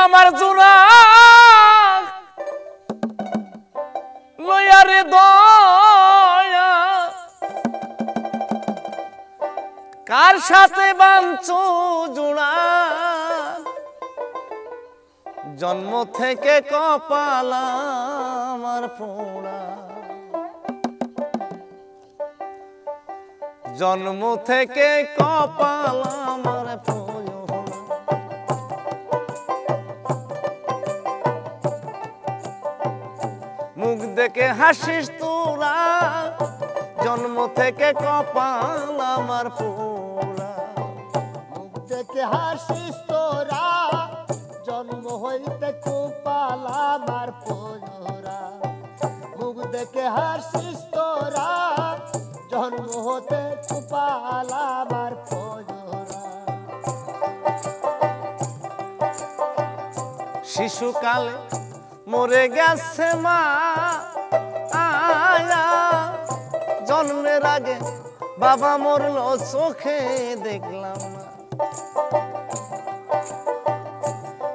আমার জোড়া লয়ারে দয়া কার সাথে বাঁধছো জোড়া জন্ম থেকে কপাল আমার পোড়া জন্ম থেকে কপাল আমার পোড়া মুখ দেখে হাসিস তোরা জন্ম থেকে কপাল আমার পোড়া মুখ দেখে হাসিস তোরা জন্ম হইতে কপাল আমার পোড়া মুখ দেখে হাসিস তোরা জন্ম হতে কপাল আমার পোড়া শিশুকালে মরে গেছে মা আয়া জন্মের আগে বাবা মরলো চোখে দেখলাম না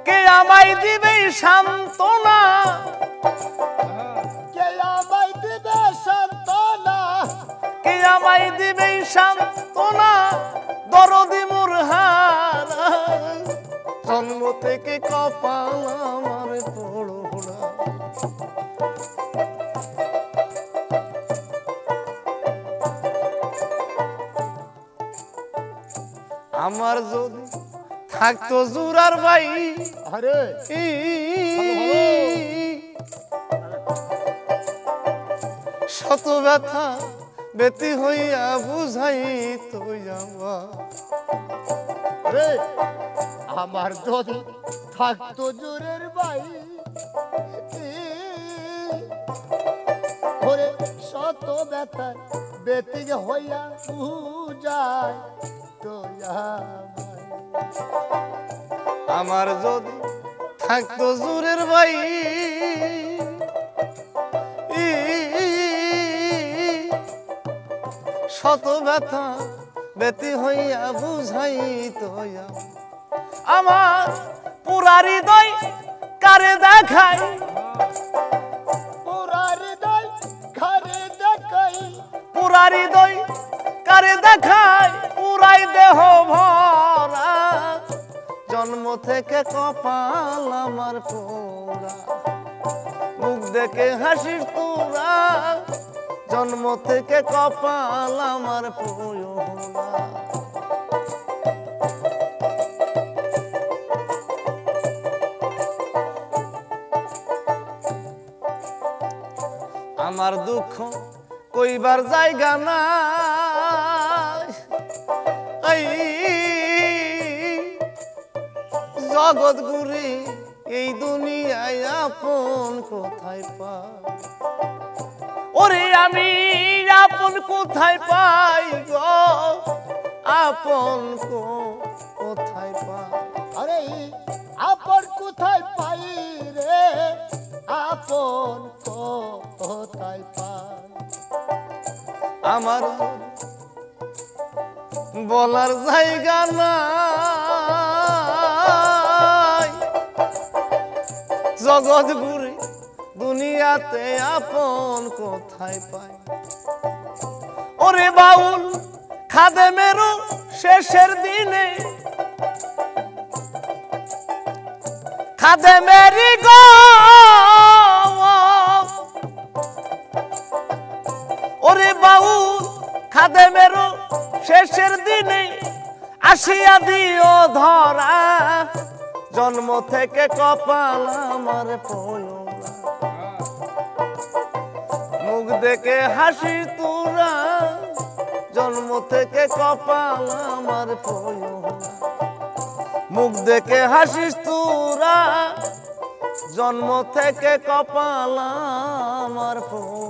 কে আমায় দিবে সান্ত্বনা কে আমায় দিবে সান্ত্বনা কে আমায় দিবে সান্ত্বনা দরদি মুরহান জন্ম থেকে কপাল আমার পোড়া আমার যদি থাকতো জুরার ভাই আরে শত ব্যথা ব্যতি হইয়া বুঝাই তো রে আমার যদি থাকতো জোরের ভাই ওরে শত ব্যথা ব্যতি হইয়া বুঝায় তো আমার যদি থাকতো জোরের ভাই শত ব্যথা ব্যতি হইয়া বুঝাই তো আমার পুরা হৃদয় কারে দেখাই পুরা হৃদয় কারে দেখাই পুরা হৃদয় কারে দেখাই পুরাই দেহ ভরা জন্ম থেকে কপাল আমার পোড়া মুখ দেখে হাসিস তোরা জন্ম থেকে কপাল আমার পোড়া আমার দুঃখ কইবার জায়গা নাই জগৎ ঘুরি এই দুনিয়ায় আপন কোথায় পাই ওরে আমি আপন কোথায় পাই গো আপন কোথায় পাই আরে আপন কোথায় পাই রে আপন কোথায় পাই আমার বলার জায়গা নাই জগৎ ঘুরে দুনিয়াতে আপন কোথায় পাই ওরে বাউল খাদেমেরও শেষের দিনে খাদেমেরি গো ওরে বাউল খাদেমেরও শেষের দিনে আসিয়া দিও ধরা জন্ম থেকে কপাল আমার পোড়া মুখ দেখে হাসি তোরা জন্ম থেকে কপাল আমার পোড়া মুখ দেখে হাসিস তোরা জন্ম থেকে কপাল আমার পোড়া।